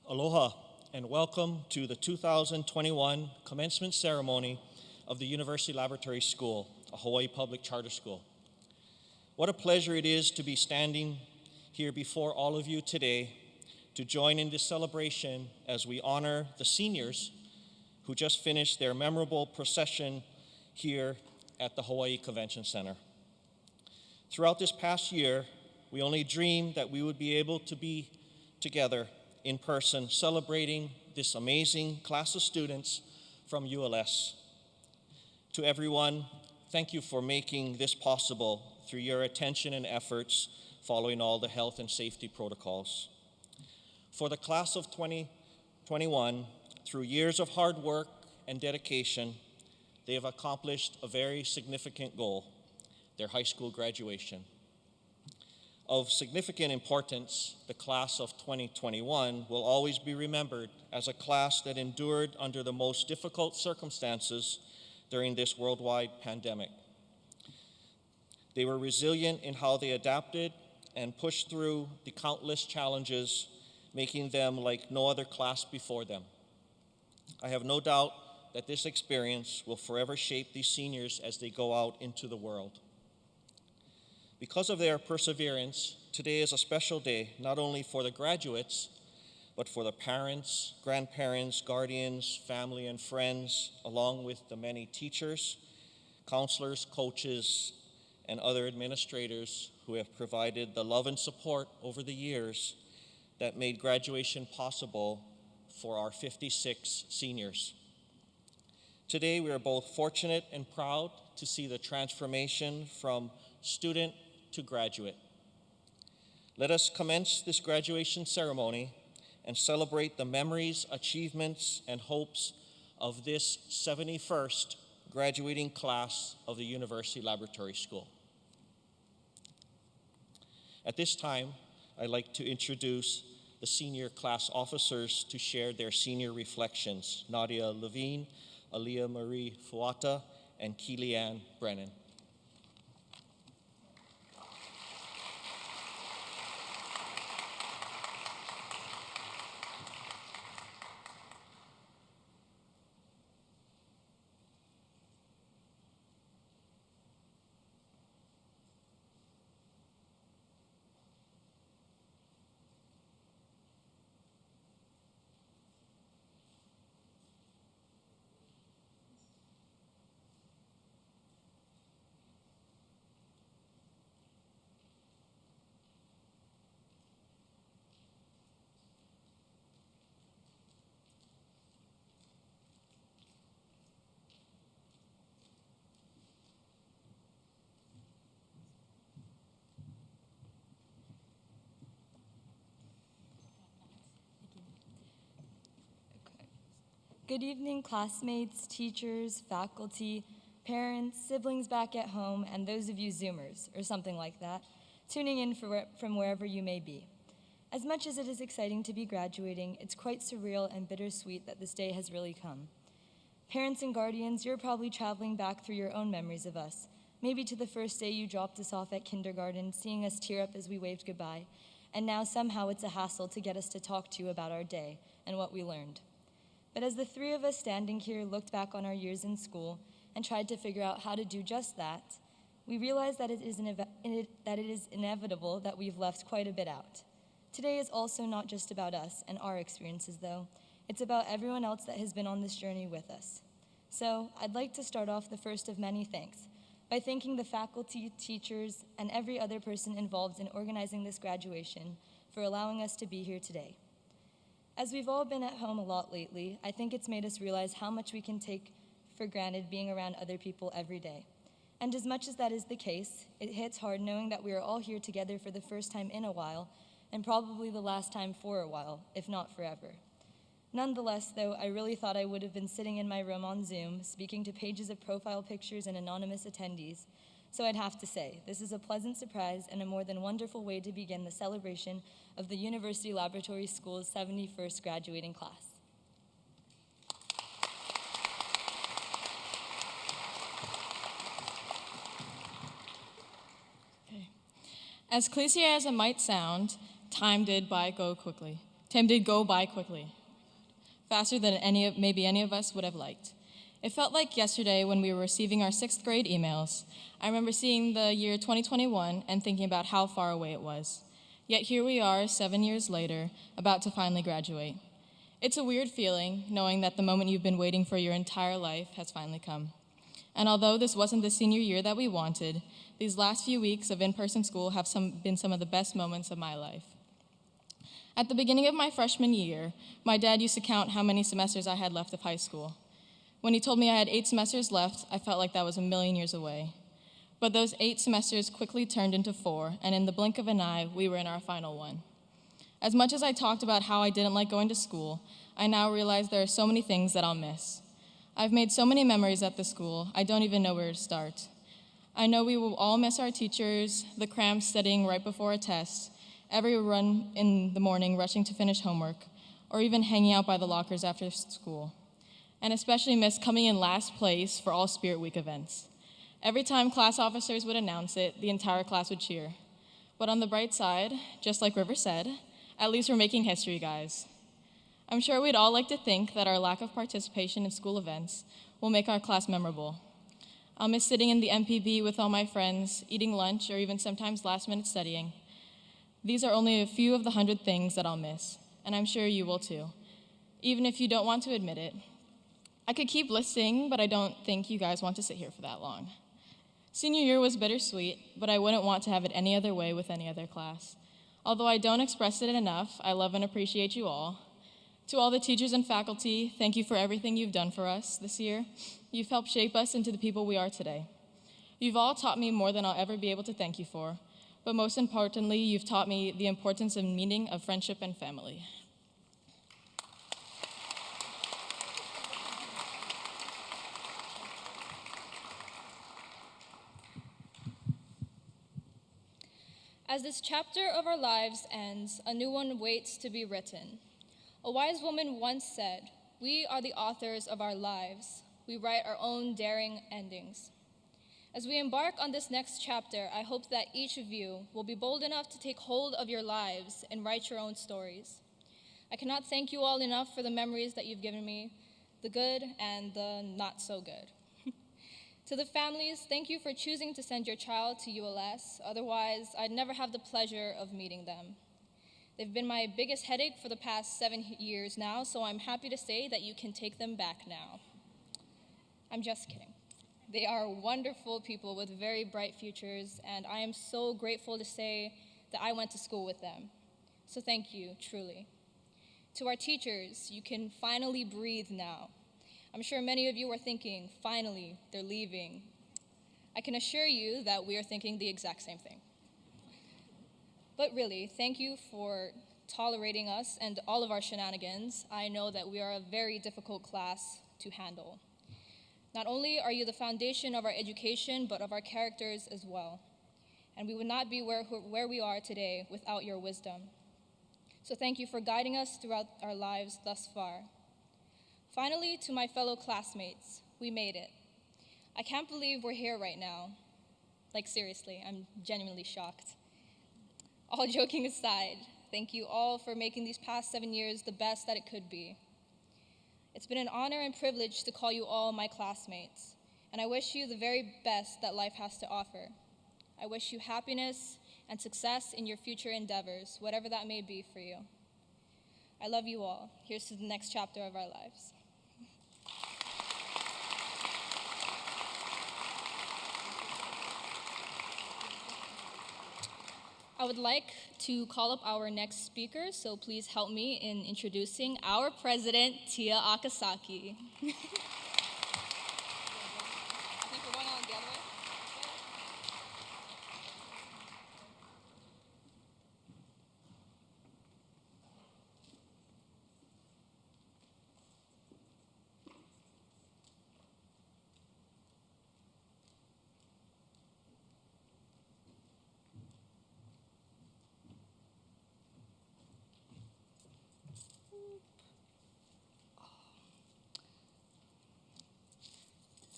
Aloha and welcome to the 2021 Commencement Ceremony of the University Laboratory School, a Hawaii public charter school. What a pleasure it is to be standing here before all of you today to join in this celebration as we honor the seniors who just finished their memorable procession here at the Hawaii Convention Center. Throughout this past year, we only dreamed that we would be able to be together in person celebrating this amazing class of students from ULS. To everyone, thank you for making this possible through your attention and efforts following all the health and safety protocols. For the class of 2021, through years of hard work and dedication, they have accomplished a very significant goal, their high school graduation. Of significant importance, the class of 2021 will always be remembered as a class that endured under the most difficult circumstances during this worldwide pandemic. They were resilient in how they adapted and pushed through the countless challenges, making them like no other class before them. I have no doubt that this experience will forever shape these seniors as they go out into the world. Because of their perseverance, today is a special day, not only for the graduates, but for the parents, grandparents, guardians, family, and friends, along with the many teachers, counselors, coaches, and other administrators who have provided the love and support over the years that made graduation possible for our 56 seniors. Today, we are both fortunate and proud to see the transformation from student to graduate. Let us commence this graduation ceremony and celebrate the memories, achievements, and hopes of this 71st graduating class of the University Laboratory School. At this time, I'd like to introduce the senior class officers to share their senior reflections, Nadia Levine, Aliyah Marie Fuata, and Keely-Ann Brennan. Good evening, classmates, teachers, faculty, parents, siblings back at home, and those of you Zoomers, or something like that, tuning in from wherever you may be. As much as it is exciting to be graduating, it's quite surreal and bittersweet that this day has really come. Parents and guardians, you're probably traveling back through your own memories of us, maybe to the first day you dropped us off at kindergarten, seeing us tear up as we waved goodbye, and now somehow it's a hassle to get us to talk to you about our day and what we learned. But as the three of us standing here looked back on our years in school and tried to figure out how to do just that, we realized that it is inevitable that we've left quite a bit out. Today is also not just about us and our experiences, though. It's about everyone else that has been on this journey with us. So I'd like to start off the first of many thanks by thanking the faculty, teachers, and every other person involved in organizing this graduation for allowing us to be here today. As we've all been at home a lot lately, I think it's made us realize how much we can take for granted being around other people every day. And as much as that is the case, it hits hard knowing that we are all here together for the first time in a while, and probably the last time for a while, if not forever. Nonetheless, though, I really thought I would have been sitting in my room on Zoom, speaking to pages of profile pictures and anonymous attendees. So I'd have to say, this is a pleasant surprise and a more than wonderful way to begin the celebration of the University Laboratory School's 71st graduating class. As cliche as it might sound, time did go quickly. Time did go by quickly, faster than maybe any of us would have liked. It felt like yesterday when we were receiving our 6th grade emails. I remember seeing the year 2021 and thinking about how far away it was. Yet here we are, 7 years later, about to finally graduate. It's a weird feeling, knowing that the moment you've been waiting for your entire life has finally come. And although this wasn't the senior year that we wanted, these last few weeks of in-person school have been some of the best moments of my life. At the beginning of my freshman year, my dad used to count how many semesters I had left of high school. When he told me I had 8 semesters left, I felt like that was a million years away. But those 8 semesters quickly turned into 4, and in the blink of an eye, we were in our final one. As much as I talked about how I didn't like going to school, I now realize there are so many things that I'll miss. I've made so many memories at the school, I don't even know where to start. I know we will all miss our teachers, the cramped studying right before a test, every run in the morning rushing to finish homework, or even hanging out by the lockers after school. And especially miss coming in last place for all Spirit Week events. Every time class officers would announce it, the entire class would cheer. But on the bright side, just like River said, at least we're making history, guys. I'm sure we'd all like to think that our lack of participation in school events will make our class memorable. I'll miss sitting in the MPB with all my friends, eating lunch, or even sometimes last-minute studying. These are only a few of the 100 things that I'll miss, and I'm sure you will too, even if you don't want to admit it. I could keep listing, but I don't think you guys want to sit here for that long. Senior year was bittersweet, but I wouldn't want to have it any other way with any other class. Although I don't express it enough, I love and appreciate you all. To all the teachers and faculty, thank you for everything you've done for us this year. You've helped shape us into the people we are today. You've all taught me more than I'll ever be able to thank you for, but most importantly, you've taught me the importance and meaning of friendship and family. As this chapter of our lives ends, a new one waits to be written. A wise woman once said, "We are the authors of our lives. We write our own daring endings." As we embark on this next chapter, I hope that each of you will be bold enough to take hold of your lives and write your own stories. I cannot thank you all enough for the memories that you've given me, the good and the not so good. To the families, thank you for choosing to send your child to ULS. Otherwise, I'd never have the pleasure of meeting them. They've been my biggest headache for the past 7 years now, so I'm happy to say that you can take them back now. I'm just kidding. They are wonderful people with very bright futures, and I am so grateful to say that I went to school with them. So thank you, truly. To our teachers, you can finally breathe now. I'm sure many of you are thinking, finally, they're leaving. I can assure you that we are thinking the exact same thing. But really, thank you for tolerating us and all of our shenanigans. I know that we are a very difficult class to handle. Not only are you the foundation of our education, but of our characters as well. And we would not be where we are today without your wisdom. So thank you for guiding us throughout our lives thus far. Finally, to my fellow classmates, we made it. I can't believe we're here right now. Like seriously, I'm genuinely shocked. All joking aside, thank you all for making these past 7 years the best that it could be. It's been an honor and privilege to call you all my classmates, and I wish you the very best that life has to offer. I wish you happiness and success in your future endeavors, whatever that may be for you. I love you all. Here's to the next chapter of our lives. I would like to call up our next speaker, so please help me in introducing our president, Tia Akasaki.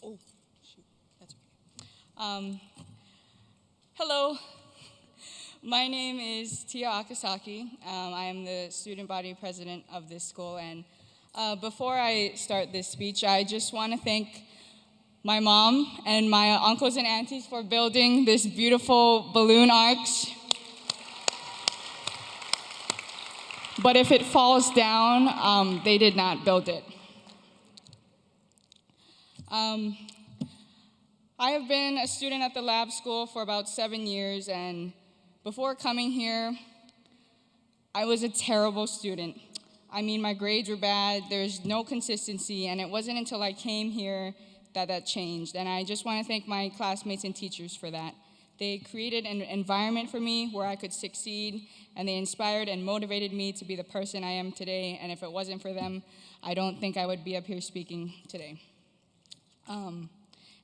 Oh, shoot, that's okay. Hello, My name is Tia Akasaki. I am the student body president of this school, and before I start this speech, I just want to thank my mom and my uncles and aunties for building this beautiful balloon arch. But if it falls down, they did not build it. I have been a student at the lab school for about 7 years, and before coming here, I was a terrible student. I mean, my grades were bad, there's no consistency, and it wasn't until I came here that changed. And I just want to thank my classmates and teachers for that. They created an environment for me where I could succeed, and they inspired and motivated me to be the person I am today. And if it wasn't for them, I don't think I would be up here speaking today. And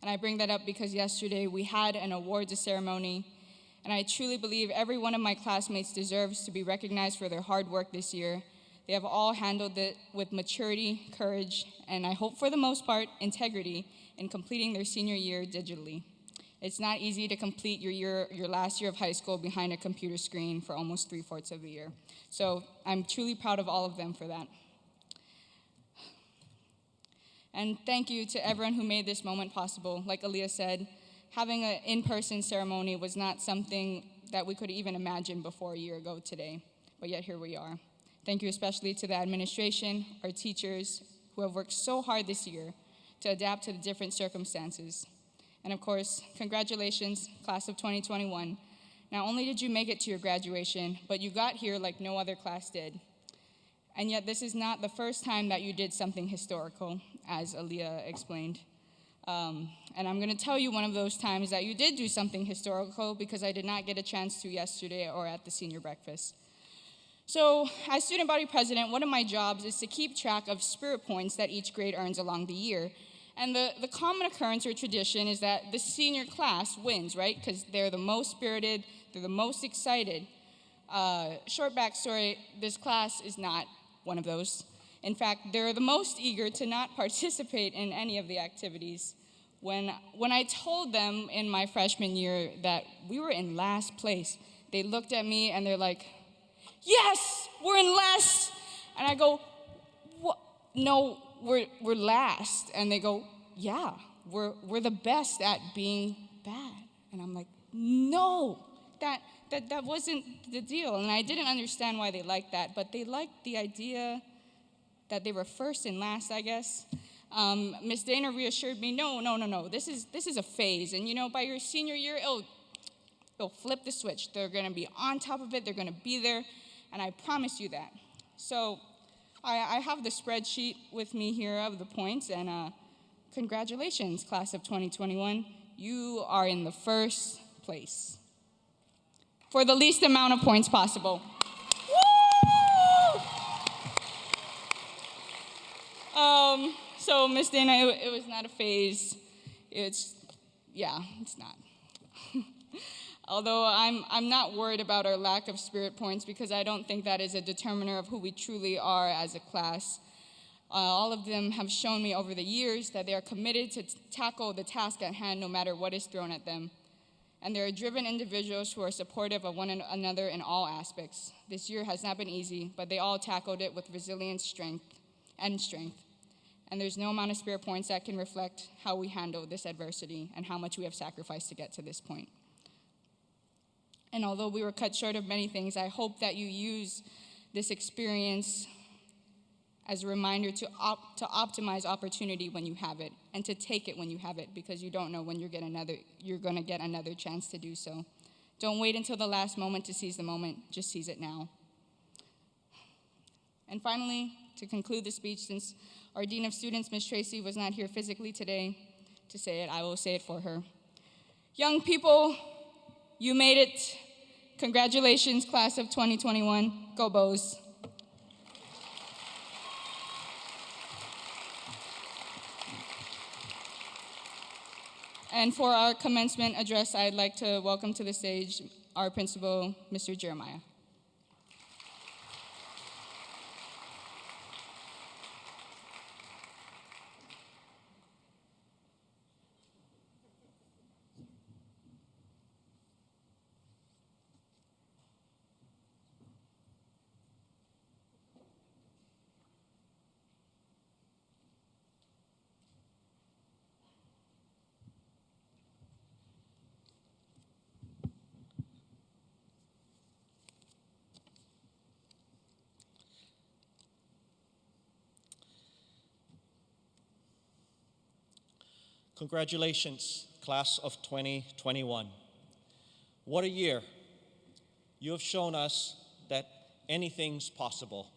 I bring that up because yesterday we had an awards ceremony, and I truly believe every one of my classmates deserves to be recognized for their hard work this year. They have all handled it with maturity, courage, and I hope for the most part, integrity in completing their senior year digitally. It's not easy to complete your last year of high school behind a computer screen for almost 3/4 of the year. So I'm truly proud of all of them for that. And thank you to everyone who made this moment possible. Like Aaliyah said, having an in-person ceremony was not something that we could even imagine before a year ago today, but yet here we are. Thank you especially to the administration, our teachers, who have worked so hard this year to adapt to the different circumstances. And of course, congratulations, class of 2021. Not only did you make it to your graduation, but you got here like no other class did. And yet this is not the first time that you did something historical, as Aaliyah explained. And I'm gonna tell you one of those times that you did do something historical because I did not get a chance to yesterday or at the senior breakfast. So as student body president, one of my jobs is to keep track of spirit points that each grade earns along the year. And the common occurrence or tradition is that the senior class wins, right? Because they're the most spirited, they're the most excited. Short backstory, this class is not one of those. In fact, they're the most eager to not participate in any of the activities. When I told them in my freshman year that we were in last place, they looked at me and they're like, "Yes, we're in last." And I go, "What? No, we're last." And they go, "Yeah, we're the best at being bad." And I'm like, "No, that wasn't the deal." And I didn't understand why they liked that, but they liked the idea that they were first and last, I guess. Miss Dana reassured me, no, this is a phase. And by your senior year, it'll flip the switch. They're gonna be on top of it, they're gonna be there, and I promise you that. So I have the spreadsheet with me here of the points, and congratulations, class of 2021. You are in the first place for the least amount of points possible. So Miss Dana, it was not a phase. It's not. Although I'm not worried about our lack of spirit points because I don't think that is a determiner of who we truly are as a class. All of them have shown me over the years that they are committed to tackle the task at hand no matter what is thrown at them. And they are driven individuals who are supportive of one another in all aspects. This year has not been easy, but they all tackled it with resilience, strength. And there's no amount of spirit points that can reflect how we handle this adversity and how much we have sacrificed to get to this point. And although we were cut short of many things, I hope that you use this experience as a reminder to optimize opportunity when you have it, and to take it when you have it, because you don't know when you're going to get another chance to do so. Don't wait until the last moment to seize the moment, just seize it now. And finally, to conclude the speech, since our Dean of Students, Ms. Tracy, was not here physically today to say it, I will say it for her. Young people, you made it. Congratulations, class of 2021. Go Bows. And for our commencement address, I'd like to welcome to the stage our principal, Mr. Jeremiah. Congratulations, class of 2021. What a year. You have shown us that anything's possible.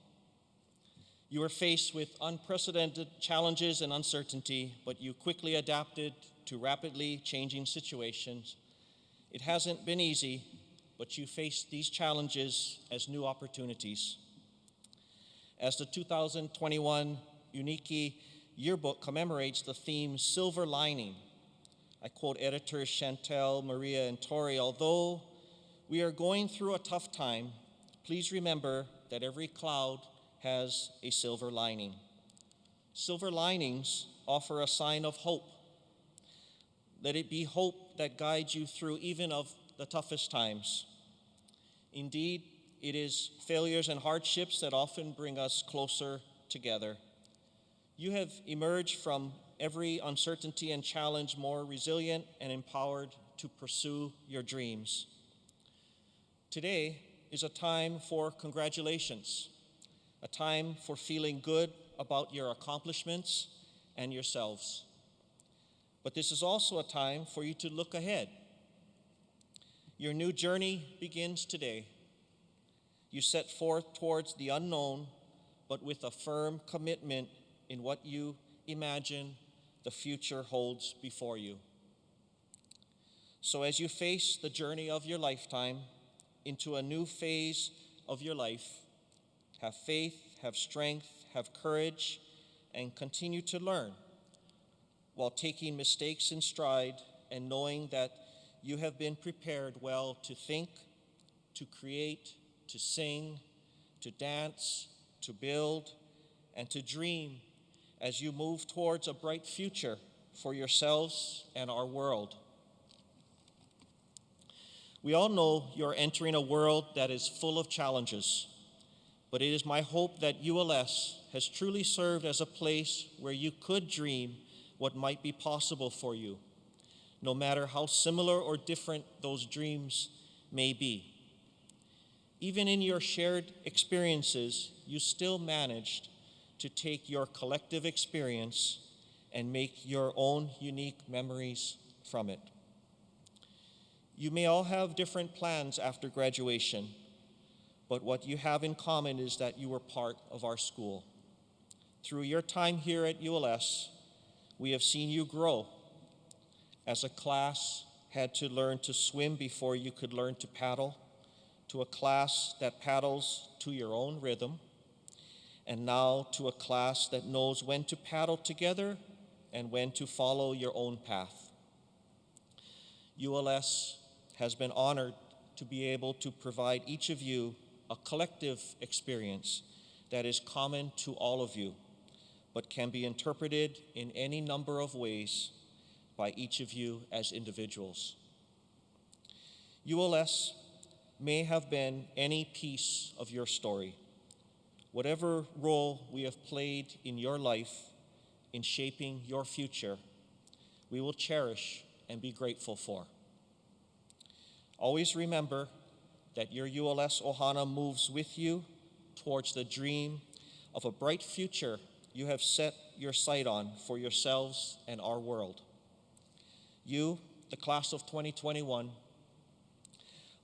You were faced with unprecedented challenges and uncertainty, but you quickly adapted to rapidly changing situations. It hasn't been easy, but you faced these challenges as new opportunities. As the 2021 Unique Yearbook commemorates the theme Silver Lining, I quote editors Chantel, Maria, and Tori, although we are going through a tough time, please remember that every cloud has a silver lining. Silver linings offer a sign of hope. Let it be hope that guides you through even of the toughest times. Indeed, it is failures and hardships that often bring us closer together. You have emerged from every uncertainty and challenge more resilient and empowered to pursue your dreams. Today is a time for congratulations, a time for feeling good about your accomplishments and yourselves. But this is also a time for you to look ahead. Your new journey begins today. You set forth towards the unknown, but with a firm commitment in what you imagine the future holds before you. So as you face the journey of your lifetime into a new phase of your life, have faith, have strength, have courage, and continue to learn while taking mistakes in stride and knowing that you have been prepared well to think, to create, to sing, to dance, to build, and to dream as you move towards a bright future for yourselves and our world. We all know you're entering a world that is full of challenges, but it is my hope that ULS has truly served as a place where you could dream what might be possible for you, no matter how similar or different those dreams may be. Even in your shared experiences, you still managed to take your collective experience and make your own unique memories from it. You may all have different plans after graduation, but what you have in common is that you were part of our school. Through your time here at ULS, we have seen you grow. As a class, had to learn to swim before you could learn to paddle, to a class that paddles to your own rhythm, and now to a class that knows when to paddle together and when to follow your own path. ULS has been honored to be able to provide each of you a collective experience that is common to all of you, but can be interpreted in any number of ways by each of you as individuals. ULS may have been any piece of your story. Whatever role we have played in your life in shaping your future, we will cherish and be grateful for. Always remember that your ULS Ohana moves with you towards the dream of a bright future you have set your sight on for yourselves and our world. You, the class of 2021,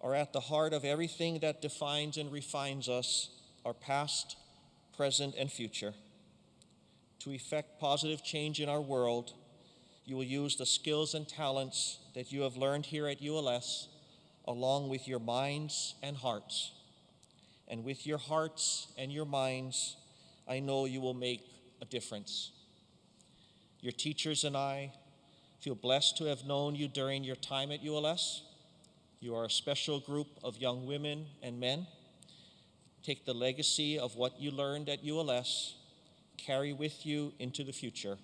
are at the heart of everything that defines and refines us, our past, present, and future. To effect positive change in our world, you will use the skills and talents that you have learned here at ULS, along with your minds and hearts. And with your hearts and your minds, I know you will make a difference. Your teachers and I feel blessed to have known you during your time at ULS. You are a special group of young women and men. Take the legacy of what you learned at ULS, carry with you into the future,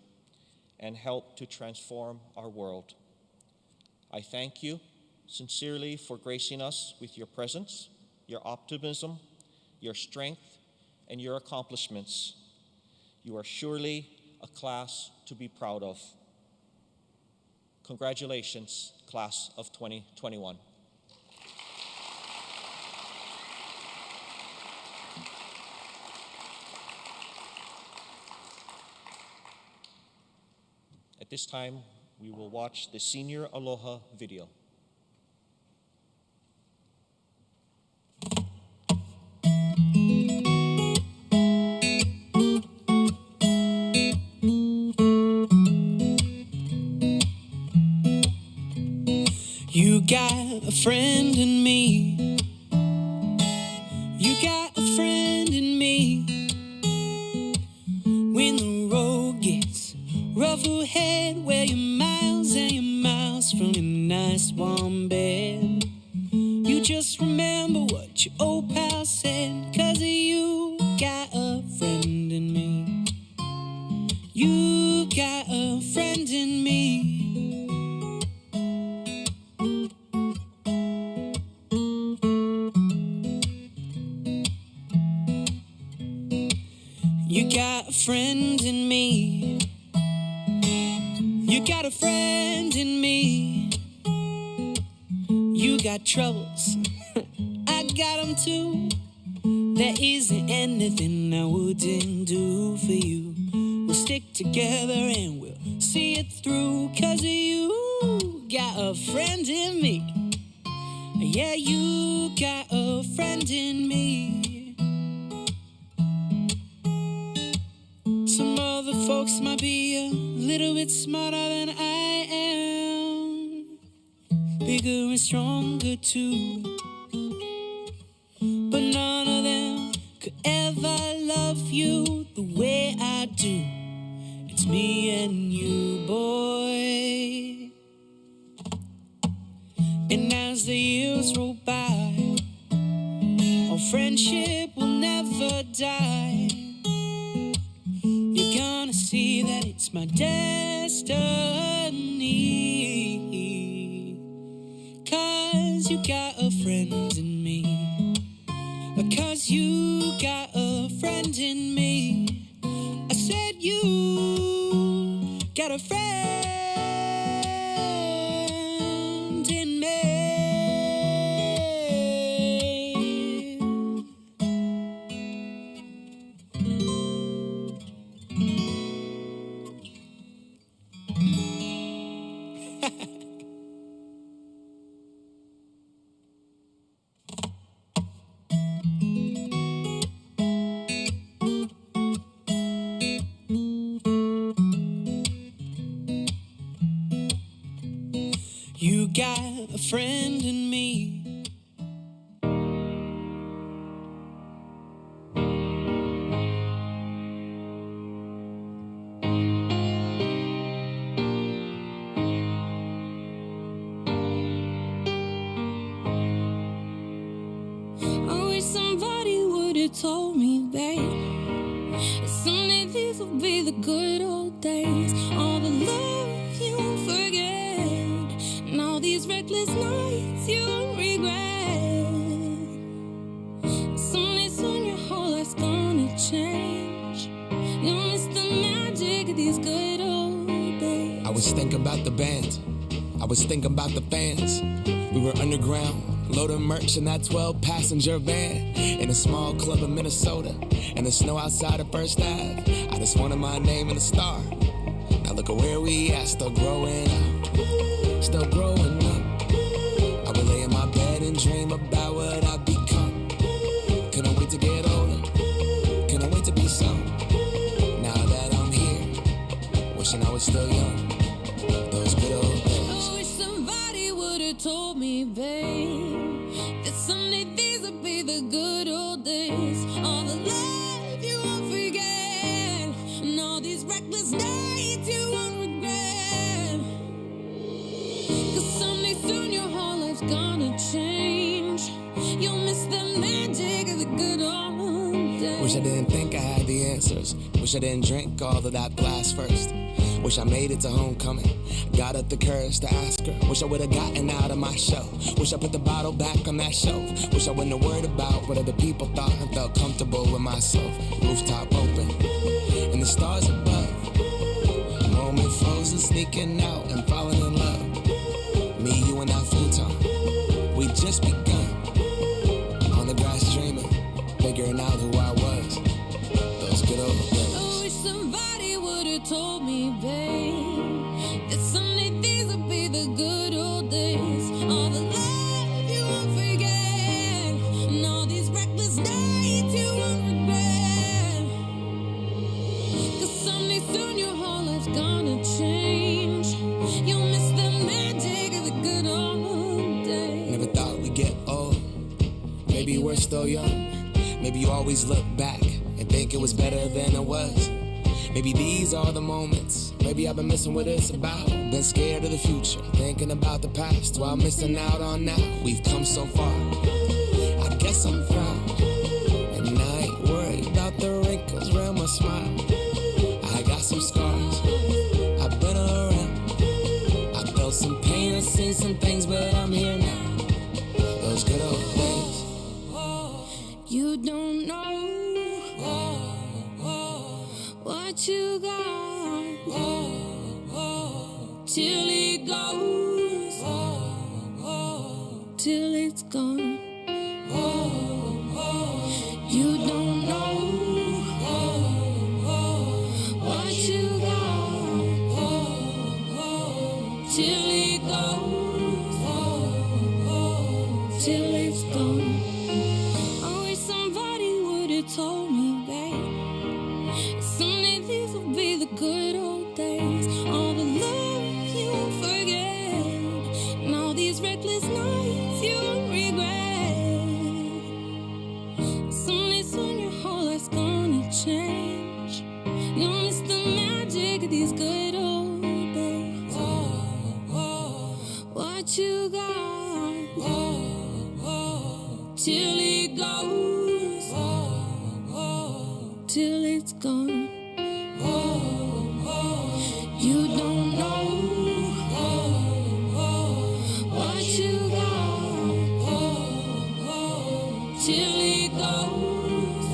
and help to transform our world. I thank you sincerely for gracing us with your presence, your optimism, your strength, and your accomplishments. You are surely a class to be proud of. Congratulations, class of 2021. At this time, we will watch the Senior Aloha video. You got a friend in me. You got a friend in me. When the road gets rough ahead, where you're miles and you're miles from your nice warm bed, you just remember what your old pal said, 'cause you got a friend in me. You got a friend in me. You got a friend in me. You got a friend in me. You got troubles, I got them too. There isn't anything I wouldn't do for you. We'll stick together and we'll see it through, 'cause you got a friend in me. Yeah, you got a friend in me. Some other folks might be a little bit smarter than I am, bigger and stronger too, but none of them could ever love you the way I do. It's me and you, boy. And as the years roll by, our friendship will never die. You're gonna see that it's my destiny, 'cause you got a friend in me. 'Cause you got a friend in me. I said you got a friend in me. You got a friend in me. I wish somebody would have told me, babe, that someday these will be the good old days. All the love you won't forget, and all these reckless nights you won't regret. Someday soon your whole life's gonna change. You'll miss the magic of these good old days. I was thinking about the band. I was thinking about the fans. We were underground, loading merch in that 12-passenger van, in a small club in Minnesota, and the snow outside of First Ave. I just wanted my name and a star. Now look at where we at, still growing up, still growing up. I would lay in my bed and dream about what I'd become. Couldn't wait to get older, couldn't wait to be some. Now that I'm here, wishing I was still young. Those good old days. I wish somebody would have told me, babe, that someday these would be the good old days. All the love you won't forget, and all these reckless nights you won't regret. 'Cause someday soon your whole life's gonna change. You'll miss the magic of the good old days. Wish I didn't think I had the answers. Wish I didn't drink all of that blast first. Wish I made it to homecoming, got up the courage to ask her. Wish I would've gotten out of my shell. Wish I put the bottle back on that shelf. Wish I wouldn't have worried about what other people thought and felt comfortable with myself. Rooftop open, and the stars above. Moment frozen, sneaking out and falling in love. Me, you, and that futon, we just begun. On the grass dreaming, figuring out who I was. Those good old days. I wish somebody would have told me, babe, that someday the good old days. All the love you won't forget, and all these reckless nights you won't regret. 'Cause someday soon your whole life's gonna change. You'll miss the magic of the good old days. Never thought we'd get old. Maybe we're still young. Maybe you always look back and think it was better than it was. Maybe these are the moments. Maybe I've been missing what it's about. Been scared of the future, thinking about the past while missing out on now. We've come so far. I guess I'm proud. And I ain't worried about the wrinkles around my smile. I got some scars. I've been around. I felt some pain, I've seen some things, but I'm here now. Those good old days. You don't know what you got till it goes, till it's gone. You don't know what you got till it goes, till it's gone. I wish somebody would have told me, babe, someday these will be the good old days. All the love you won't forget, and all these reckless nights you won't regret. Someday soon your whole life's gonna change. You'll miss the magic of these good old days. What you got till it goes, till it's gone. You don't know what you got till it goes,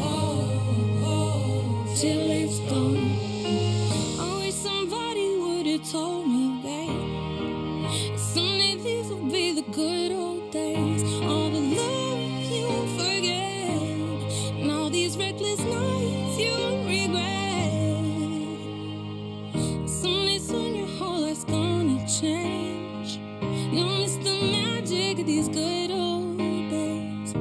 till it's gone. I wish somebody would have told me, babe, someday these will be the good old days. All the love you won't forget, and all these reckless nights you won't regret. Someday soon your whole life's gonna change. You'll miss the magic of these good old days.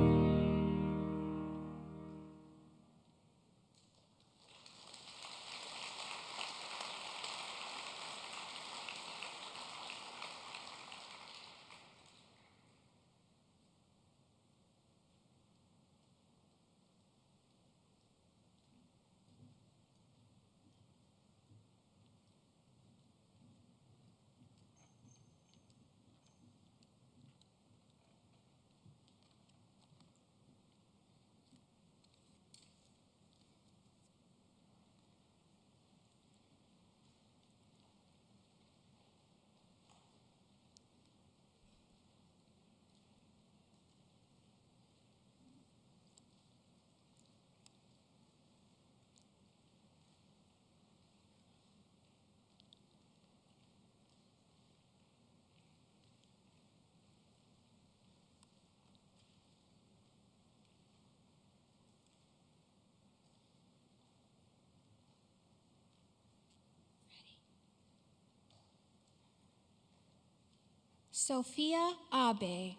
Sophia Abe.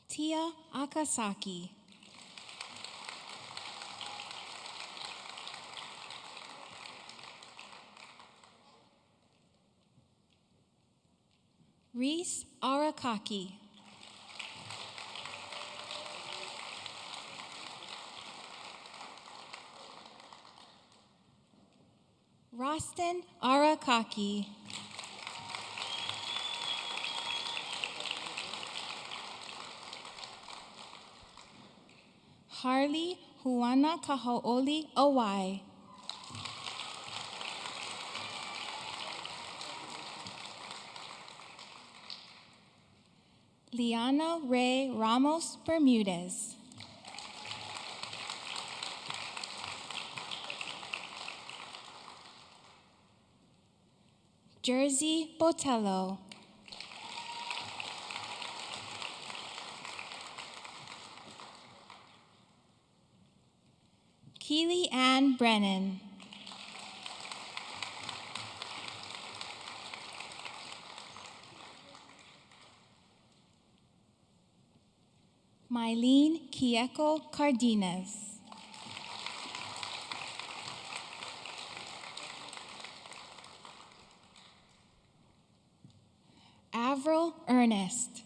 Tia Akasaki. Reese Arakaki. Rostin Arakaki. Harley Huana Kaho'oli Awai. Liana Ray Ramos Bermudez. Jersey Botello. Lucy Ann Brennan. Mylene Kieko Cardenas. Avril Ernest.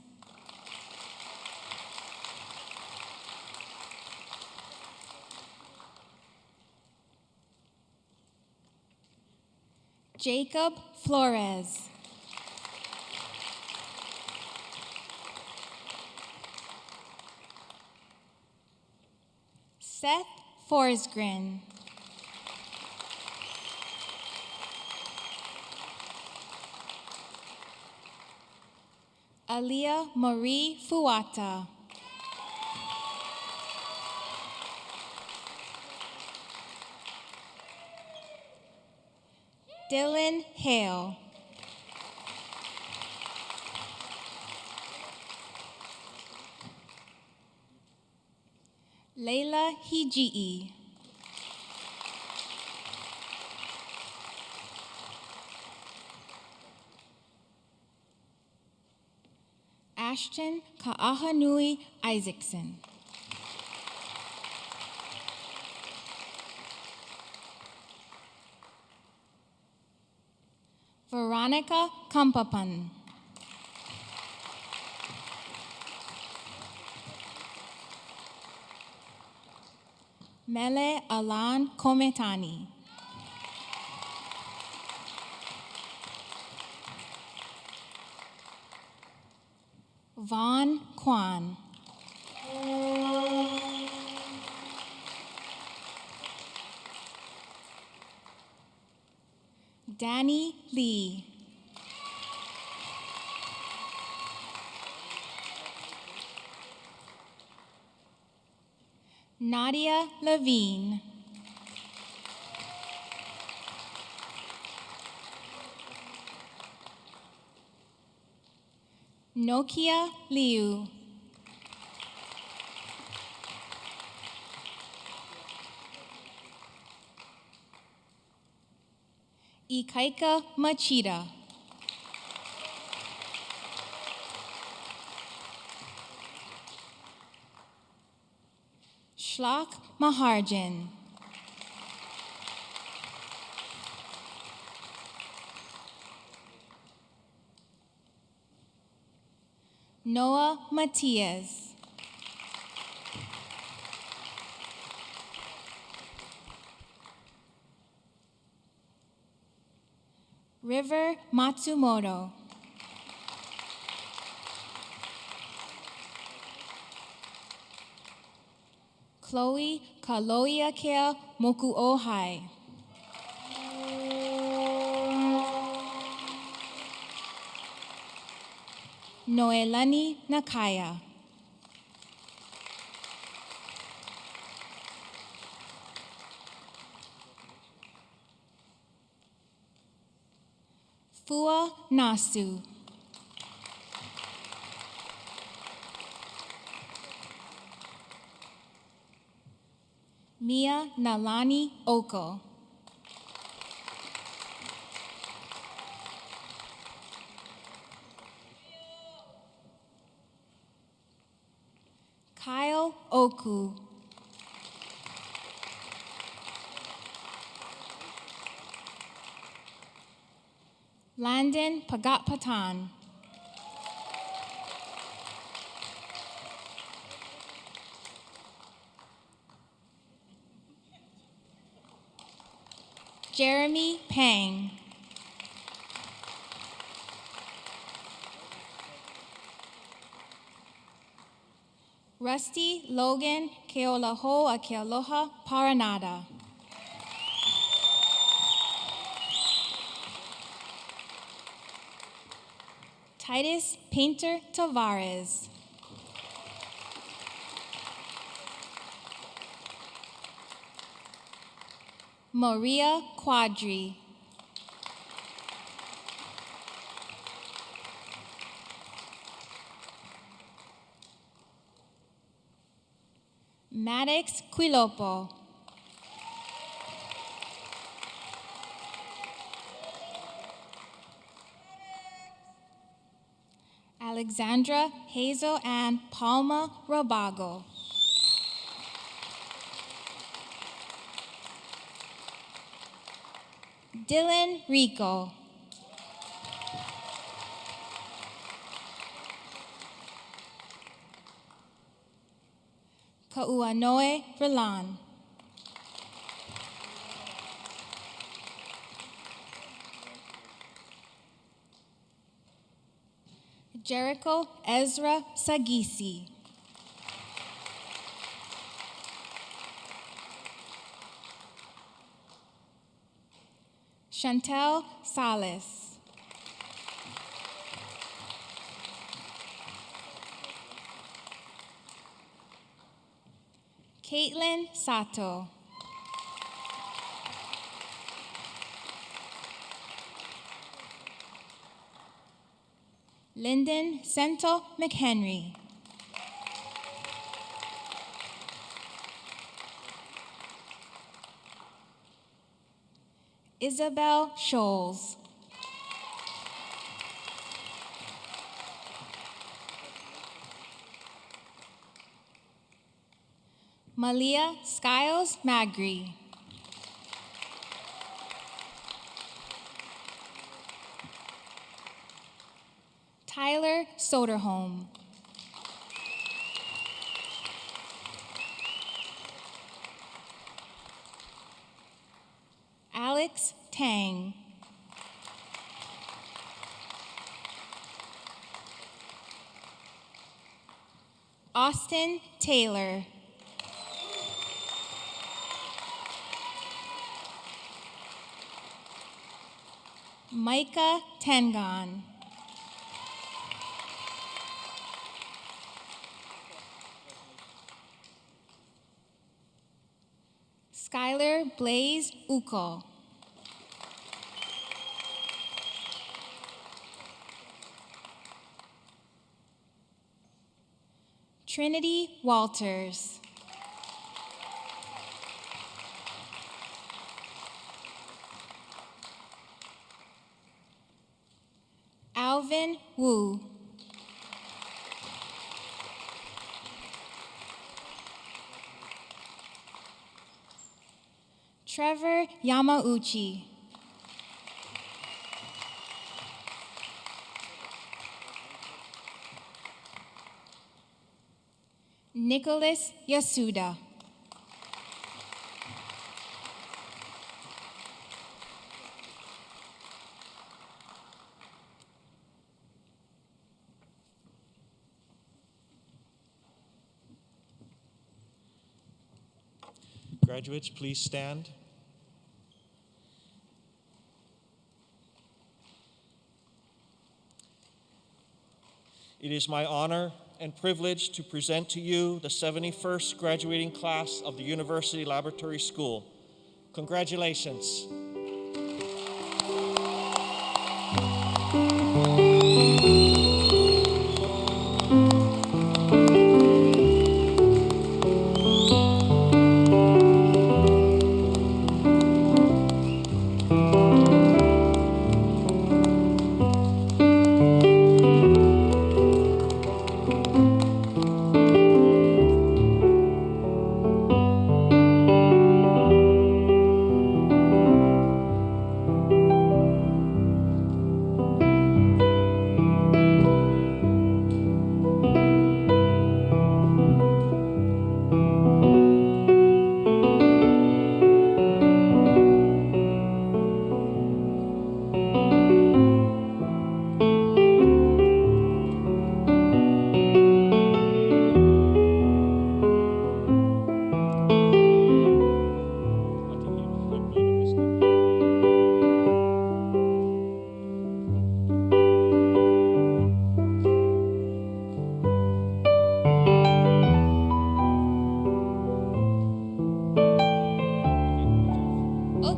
Jacob Flores. Seth Forsgren. Aaliyah Marie Fuata. Dylan Hale. Layla Hijii. Ashton Ka'ahanui Isaacson. Veronica Kampapan. Mele Alan Kometani. Vaughn Kwan. Danny Lee. Nadia Levine. Nokia Liu. Ikaika Machida. Shlak Maharjan. Noah Matias. River Matsumoto. Chloe Kaloiakea Mokuohai. Noelani Nakaya. Fua Nasu. Mia Nalani Oko. Kyle Oku. Landon Pagatpatan. Jeremy Pang. Rusty Logan Keolaho Akealoha Paranada. Titus Painter Tavares. Maria Quadri. Maddox Quilopo. Alexandra Hazel Ann Palma Robago. Dylan Rico. Kauanoe Verlan. Jericho Ezra Sagisi. Chantel Salas. Caitlin Sato. Lyndon Sento McHenry. Isabel Scholes. Malia Skiles Magri. Tyler Soderholm. Alex Tang. Austin Taylor. Micah Tengon. Skylar Blaze Uko. Trinity Walters. Alvin Wu. Trevor Yamauchi. Nicholas Yasuda. Graduates, please stand. It is my honor and privilege to present to you the 71st graduating class of the University Laboratory School. Congratulations.